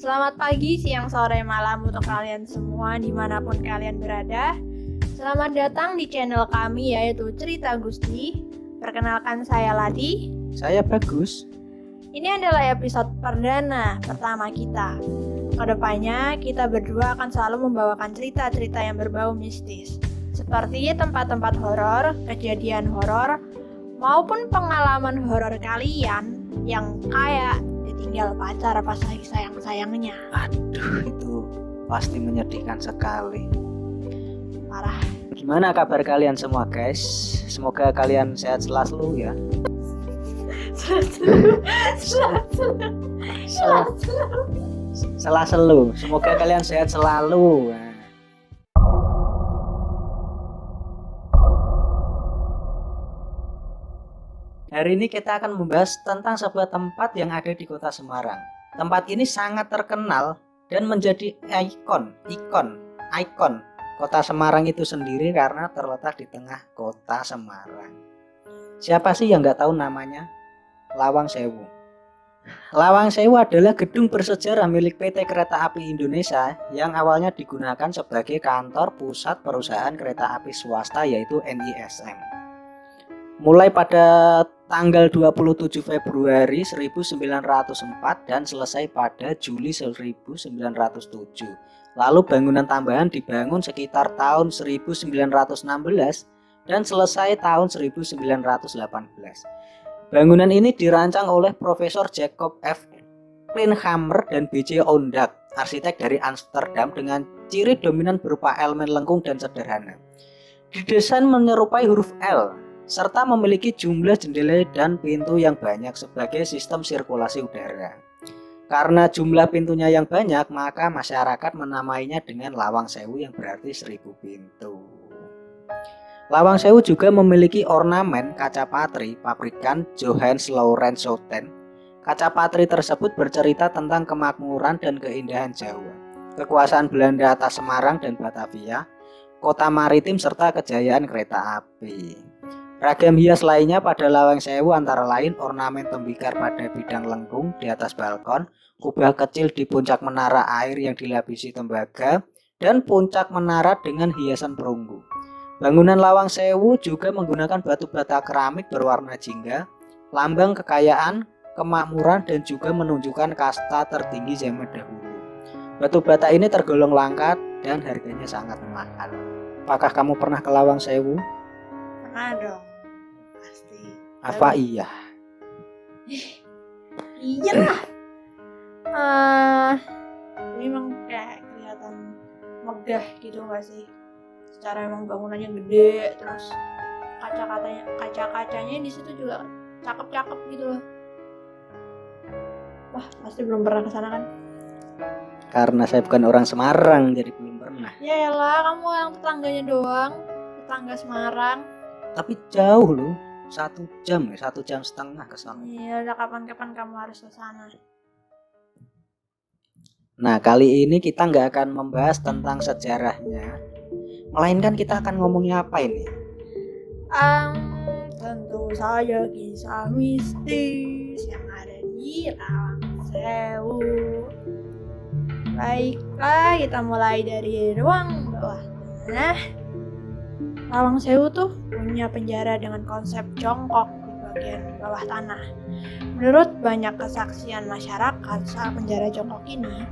Selamat pagi, siang, sore, malam untuk kalian semua dimanapun kalian berada. Selamat datang di channel kami yaitu Cerita Gusti. Perkenalkan saya Ladi. Saya Bagus. Ini adalah episode perdana pertama kita. Kedepannya kita berdua akan selalu membawakan cerita-cerita yang berbau mistis, seperti tempat-tempat horor, kejadian horor, maupun pengalaman horor kalian yang kayak ditinggal pacar pas lagi sayang-sayangnya. Aduh, itu pasti menyedihkan sekali. Parah. Gimana kabar kalian semua, guys? Semoga kalian sehat selalu ya. Selalu. Semoga kalian sehat selalu. Hari ini kita akan membahas tentang sebuah tempat yang ada di Kota Semarang. Tempat ini sangat terkenal dan menjadi ikon Kota Semarang itu sendiri karena terletak di tengah Kota Semarang. Siapa sih yang nggak tahu namanya? Lawang Sewu. Lawang Sewu adalah gedung bersejarah milik PT Kereta Api Indonesia yang awalnya digunakan sebagai kantor pusat perusahaan kereta api swasta yaitu NISM. Mulai pada tanggal 27 Februari 1904 dan selesai pada Juli 1907. Lalu bangunan tambahan dibangun sekitar tahun 1916 dan selesai tahun 1918. Bangunan ini dirancang oleh Profesor Jacob F. Kleinhammer dan B.J. Ondak, arsitek dari Amsterdam dengan ciri dominan berupa elemen lengkung dan sederhana. Didesain menyerupai huruf L serta memiliki jumlah jendela dan pintu yang banyak sebagai sistem sirkulasi udara. Karena jumlah pintunya yang banyak, maka masyarakat menamainya dengan Lawang Sewu yang berarti 1000 pintu. Lawang Sewu juga memiliki ornamen kaca patri pabrikan Johannes Laurens Schouten. Kaca patri tersebut bercerita tentang kemakmuran dan keindahan Jawa, kekuasaan Belanda atas Semarang dan Batavia, kota maritim serta kejayaan kereta api. Ragam hias lainnya pada Lawang Sewu antara lain ornamen tembikar pada bidang lengkung di atas balkon, kubah kecil di puncak menara air yang dilapisi tembaga, dan puncak menara dengan hiasan perunggu. Bangunan Lawang Sewu juga menggunakan batu bata keramik berwarna jingga, lambang kekayaan, kemakmuran, dan juga menunjukkan kasta tertinggi zaman dahulu. Batu bata ini tergolong langka dan harganya sangat mahal. Apakah kamu pernah ke Lawang Sewu? Pernah dong, pasti. Apa iya? Iya lah. Memang kayak kelihatan megah gitu nggak sih? Secara emang bangunannya gede, terus kaca-kacanya di situ juga cakep-cakep gitu loh. Wah, pasti belum pernah kesana kan? Karena saya bukan orang Semarang, jadi belum pernah. Ya elah, kamu yang tetangganya doang, tetangga Semarang. Tapi jauh loh, 1 jam ke sana. Iya, udah kapan-kapan kamu harus ke sana. Nah, kali ini kita nggak akan membahas tentang sejarahnya, melainkan kita akan ngomongnya apa ini? Tentu saja kisah mistis yang ada di Lawang Sewu. Baiklah, kita mulai dari ruang bawah tanah. Lawang Sewu tuh punya penjara dengan konsep jongkok di bagian bawah tanah. Menurut banyak kesaksian masyarakat saat penjara jongkok ini,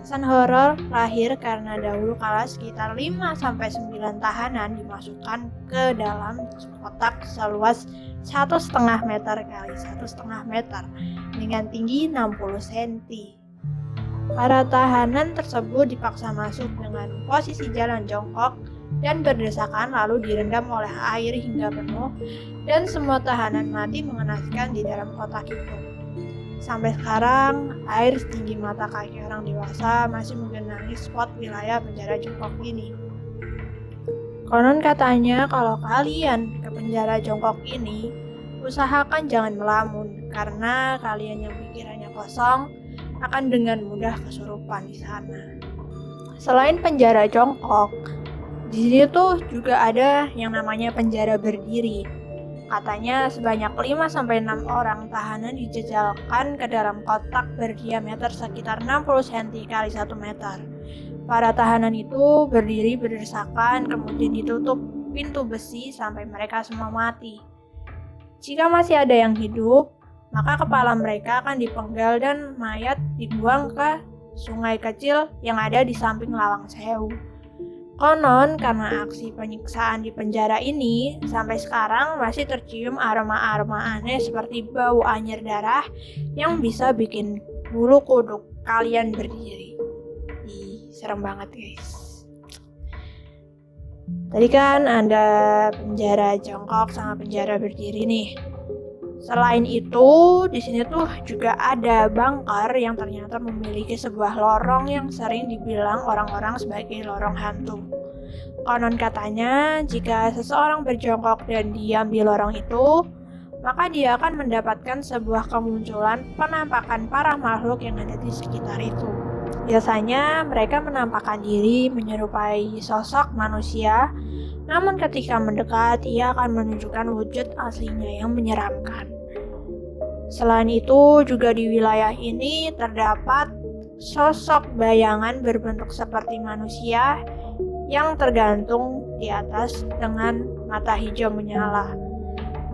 kesan horor lahir karena dahulu kala sekitar 5-9 tahanan dimasukkan ke dalam kotak seluas 1,5 meter kali 1,5 meter dengan tinggi 60 cm. Para tahanan tersebut dipaksa masuk dengan posisi jalan jongkok dan berdesakan lalu direndam oleh air hingga penuh dan semua tahanan mati mengenaskan di dalam kotak itu. Sampai sekarang, air setinggi mata kaki orang dewasa masih menggenangi spot wilayah penjara jongkok ini. Konon katanya kalau kalian ke penjara jongkok ini, usahakan jangan melamun karena kalian yang pikirannya kosong akan dengan mudah kesurupan di sana. Selain penjara jongkok, di sini tuh juga ada yang namanya penjara berdiri. Katanya sebanyak 5-6 orang tahanan dijejalkan ke dalam kotak berdiameter sekitar 60 cm kali 1 meter. Para tahanan itu berdiri berdesakan, kemudian ditutup pintu besi sampai mereka semua mati. Jika masih ada yang hidup, maka kepala mereka akan dipenggal dan mayat dibuang ke sungai kecil yang ada di samping Lawang Sewu. Konon karena aksi penyiksaan di penjara ini, sampai sekarang masih tercium aroma-aroma aneh seperti bau anyir darah yang bisa bikin bulu kuduk kalian berdiri. Ih, serem banget guys. Tadi kan ada penjara jongkok sama penjara berdiri nih. Selain itu, di sini tuh juga ada bunker yang ternyata memiliki sebuah lorong yang sering dibilang orang-orang sebagai lorong hantu. Konon katanya, jika seseorang berjongkok dan diam di lorong itu, maka dia akan mendapatkan sebuah kemunculan penampakan para makhluk yang ada di sekitar itu. Biasanya mereka menampakkan diri menyerupai sosok manusia, namun ketika mendekat, ia akan menunjukkan wujud aslinya yang menyeramkan. Selain itu, juga di wilayah ini terdapat sosok bayangan berbentuk seperti manusia yang tergantung di atas dengan mata hijau menyala.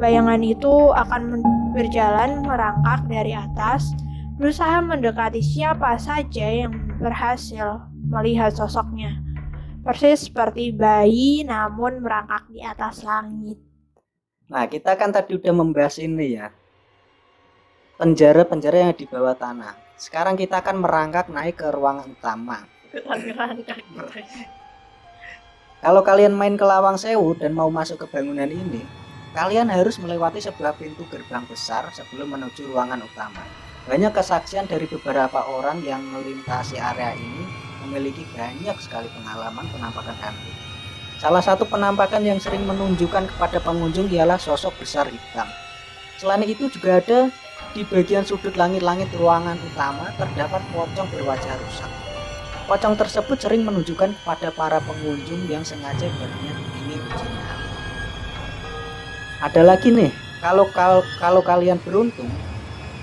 Bayangan itu akan berjalan merangkak dari atas, berusaha mendekati siapa saja yang berhasil melihat sosoknya. Persis seperti bayi namun merangkak di atas langit. Nah, kita kan tadi udah membahas ini ya, penjara-penjara yang di bawah tanah. Sekarang kita akan merangkak naik ke ruangan utama. Kalau kalian main ke Lawang Sewu dan mau masuk ke bangunan ini, kalian harus melewati sebuah pintu gerbang besar sebelum menuju ruangan utama. Banyak kesaksian dari beberapa orang yang melintasi area ini memiliki banyak sekali pengalaman penampakan hantu. Salah satu penampakan yang sering menunjukkan kepada pengunjung ialah sosok besar hitam. Selain itu juga ada di bagian sudut langit-langit ruangan utama terdapat pocong berwajah rusak. Pocong tersebut sering menunjukkan kepada para pengunjung yang sengaja berniat ingin uji nyali. Ada lagi nih, kalau kalian beruntung,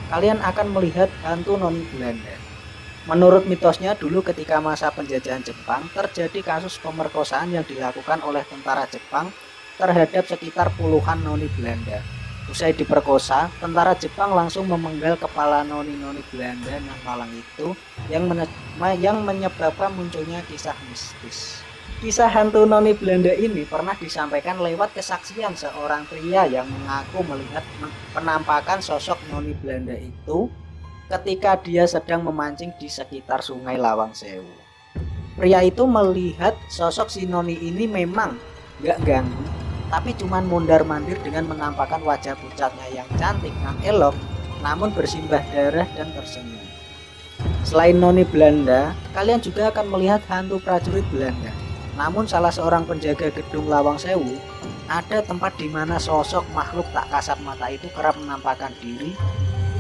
kalian akan melihat hantu noni Belanda. Menurut mitosnya, dulu ketika masa penjajahan Jepang terjadi kasus pemerkosaan yang dilakukan oleh tentara Jepang terhadap sekitar puluhan noni Belanda. Usai diperkosa, tentara Jepang langsung memenggal kepala noni-noni Belanda yang malang itu yang menyebabkan munculnya kisah mistis. Kisah hantu noni Belanda ini pernah disampaikan lewat kesaksian seorang pria yang mengaku melihat penampakan sosok noni Belanda itu ketika dia sedang memancing di sekitar sungai Lawang Sewu. Pria itu melihat sosok si noni ini memang gak ganggu, tapi cuman mondar-mandir dengan menampakkan wajah pucatnya yang cantik dan elok, namun bersimbah darah dan tersenyum. Selain noni Belanda, kalian juga akan melihat hantu prajurit Belanda. Namun salah seorang penjaga gedung Lawang Sewu, ada tempat di mana sosok makhluk tak kasat mata itu kerap menampakkan diri,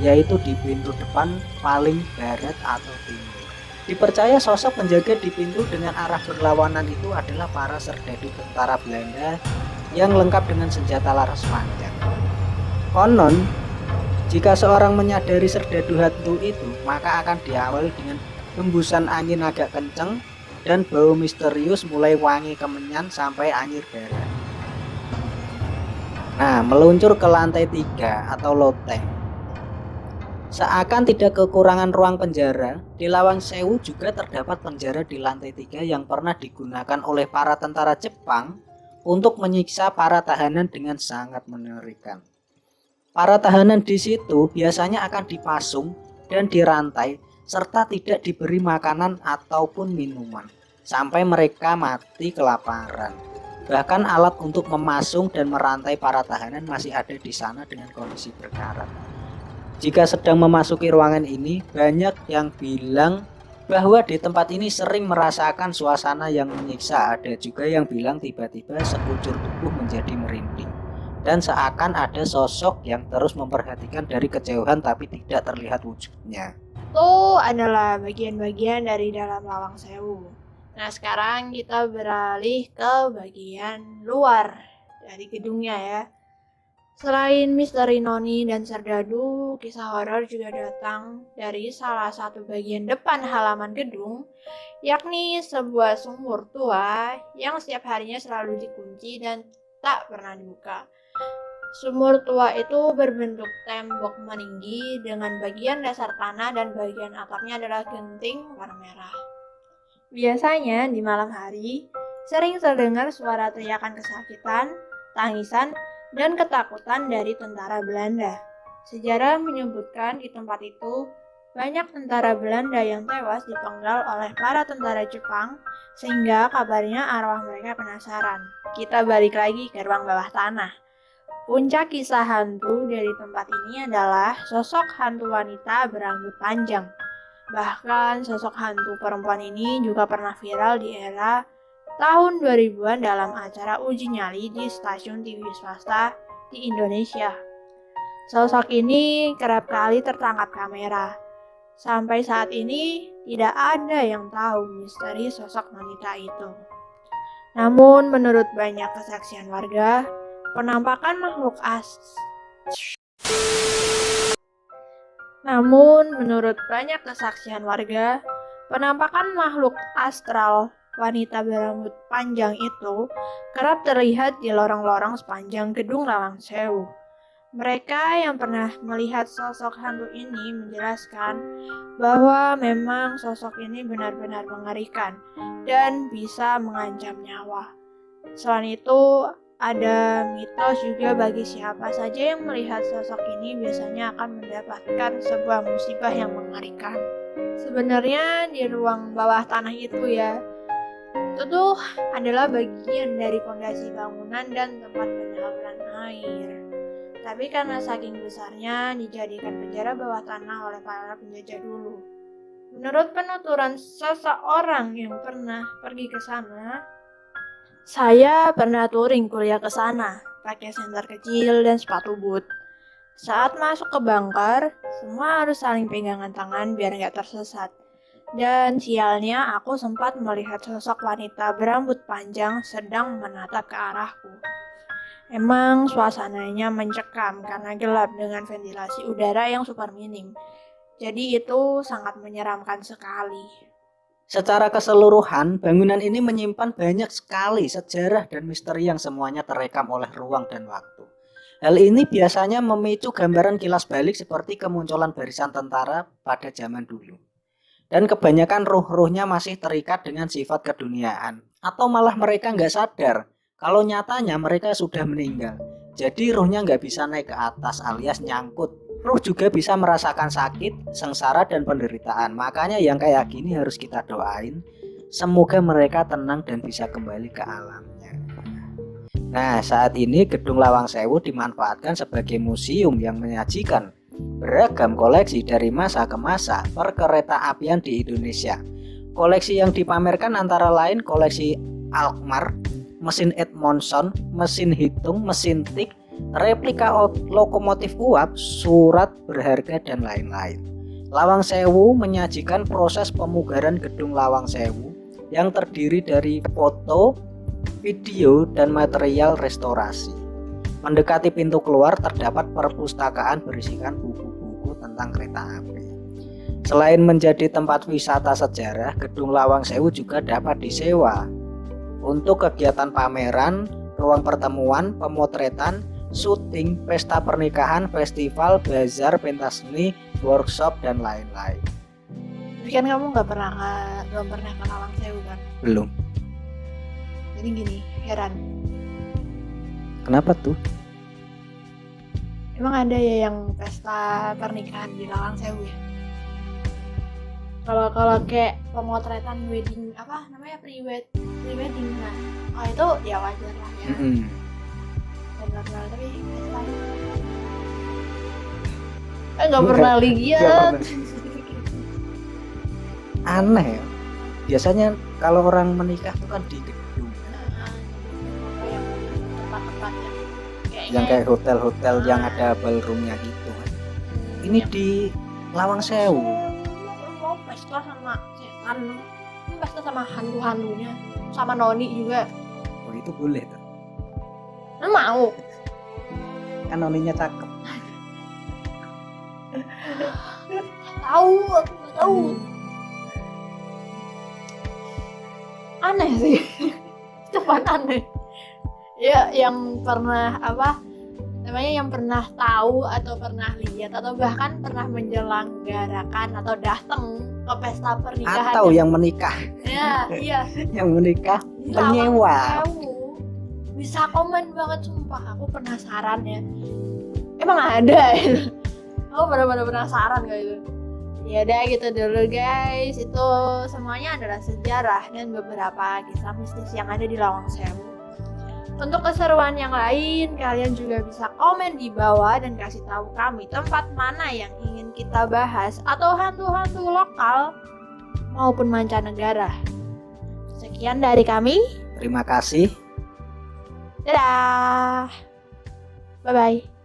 yaitu di pintu depan paling barat atau timur. Dipercaya sosok penjaga di pintu dengan arah berlawanan itu adalah para serdadu tentara Belanda yang lengkap dengan senjata laras panjang. Konon, jika seorang menyadari serdadu hantu itu, maka akan diawali dengan hembusan angin agak kencang dan bau misterius mulai wangi kemenyan sampai anyir darah. Nah, meluncur ke lantai 3 atau loteng. Seakan tidak kekurangan ruang penjara, di Lawang Sewu juga terdapat penjara di lantai 3 yang pernah digunakan oleh para tentara Jepang untuk menyiksa para tahanan dengan sangat mengerikan. Para tahanan di situ biasanya akan dipasung dan dirantai serta tidak diberi makanan ataupun minuman sampai mereka mati kelaparan. Bahkan alat untuk memasung dan merantai para tahanan masih ada di sana dengan kondisi berkarat. Jika sedang memasuki ruangan ini, banyak yang bilang bahwa di tempat ini sering merasakan suasana yang menyiksa. Ada juga yang bilang tiba-tiba sekujur tubuh menjadi merinding dan seakan ada sosok yang terus memperhatikan dari kejauhan tapi tidak terlihat wujudnya. Itu adalah bagian-bagian dari dalam Lawang Sewu. Nah, sekarang kita beralih ke bagian luar dari gedungnya ya. Selain misteri Noni dan Serdadu, kisah horor juga datang dari salah satu bagian depan halaman gedung, yakni sebuah sumur tua yang setiap harinya selalu dikunci dan tak pernah dibuka. Sumur tua itu berbentuk tembok meninggi dengan bagian dasar tanah dan bagian atapnya adalah genting warna merah. Biasanya di malam hari, sering terdengar suara teriakan kesakitan, tangisan, dan ketakutan dari tentara Belanda. Sejarah menyebutkan di tempat itu banyak tentara Belanda yang tewas dipenggal oleh para tentara Jepang, sehingga kabarnya arwah mereka penasaran. Kita balik lagi ke ruang bawah tanah. Puncak kisah hantu dari tempat ini adalah sosok hantu wanita berambut panjang. Bahkan sosok hantu perempuan ini juga pernah viral di era tahun 2000-an dalam acara uji nyali di stasiun TV swasta di Indonesia. Sosok ini kerap kali tertangkap kamera. Sampai saat ini tidak ada yang tahu misteri sosok wanita itu. Namun menurut banyak kesaksian warga, penampakan makhluk astral wanita berambut panjang itu kerap terlihat di lorong-lorong sepanjang gedung Lawang Sewu. Mereka yang pernah melihat sosok hantu ini menjelaskan bahwa memang sosok ini benar-benar mengerikan dan bisa mengancam nyawa. Selain itu, ada mitos juga bagi siapa saja yang melihat sosok ini biasanya akan mendapatkan sebuah musibah yang mengerikan. Sebenarnya di ruang bawah tanah itu itu tuh adalah bagian dari fondasi bangunan dan tempat penyaluran air. Tapi karena saking besarnya dijadikan penjara bawah tanah oleh para penjajah dulu. Menurut penuturan seseorang yang pernah pergi ke sana, saya pernah touring kuliah ke sana, pakai senter kecil dan sepatu boot. Saat masuk ke bunker, semua harus saling pegangan tangan biar nggak tersesat. Dan sialnya aku sempat melihat sosok wanita berambut panjang sedang menatap ke arahku. Emang suasananya mencekam karena gelap dengan ventilasi udara yang super minim. Jadi itu sangat menyeramkan sekali. Secara keseluruhan, bangunan ini menyimpan banyak sekali sejarah dan misteri yang semuanya terekam oleh ruang dan waktu. Hal ini biasanya memicu gambaran kilas balik seperti kemunculan barisan tentara pada zaman dulu. Dan kebanyakan ruh-ruhnya masih terikat dengan sifat keduniaan. Atau malah mereka nggak sadar kalau nyatanya mereka sudah meninggal. Jadi ruhnya nggak bisa naik ke atas alias nyangkut. Ruh juga bisa merasakan sakit, sengsara, dan penderitaan. Makanya yang kayak gini harus kita doain. Semoga mereka tenang dan bisa kembali ke alamnya. Nah, saat ini Gedung Lawang Sewu dimanfaatkan sebagai museum yang menyajikan beragam koleksi dari masa ke masa perkereta apian di Indonesia. Koleksi yang dipamerkan antara lain koleksi Alkmaar, mesin Edmondson, mesin hitung, mesin tik, replika lokomotif uap, surat berharga, dan lain-lain. Lawang Sewu menyajikan proses pemugaran Gedung Lawang Sewu yang terdiri dari foto, video, dan material restorasi. Mendekati pintu keluar terdapat perpustakaan berisikan buku-buku tentang kereta api. Selain menjadi tempat wisata sejarah, Gedung Lawang Sewu juga dapat disewa untuk kegiatan pameran, ruang pertemuan, pemotretan, syuting, pesta pernikahan, festival, bazar, pentas seni, workshop, dan lain-lain. Tapi kan kamu belum pernah ke Lawang Sewu kan? Belum. Jadi gini, heran. Kenapa tuh? Emang ada ya yang pesta pernikahan di Lawang Sewu ya? Kalau kayak pemotretan wedding pre-wedding, nah itu ya wajar lah ya. Normal, tapi nggak pernah lihat. Aneh ya. Biasanya kalau orang menikah tuh kan di gedung. Tempat-tempat yang kayak hotel-hotel yang ada ballroomnya gitu. Ini di Lawang Sewu. Mau pesta sama setan, pesta sama hantu-hantunya, sama Noni juga. Oh itu boleh tuh. Mau? Kan Noninya cakep. Tahu, aku nggak tahu. Aneh sih. Cepat aneh. Ya, yang pernah yang pernah tahu atau pernah lihat atau bahkan pernah menyelenggarakan atau datang ke pesta pernikahan Atau yang menikah. ya, iya. Yang menikah Di penyewa. Lawang Sewu. Bisa komen banget, sumpah aku penasaran ya. Emang ada ya? Aku benar-benar penasaran kayak itu. Ya udah gitu dulu guys. Itu semuanya adalah sejarah dan beberapa kisah mistis yang ada di Lawang Sewu. Untuk keseruan yang lain, kalian juga bisa komen di bawah dan kasih tahu kami tempat mana yang ingin kita bahas atau hantu-hantu lokal maupun mancanegara. Sekian dari kami. Terima kasih. Dadah. Bye-bye.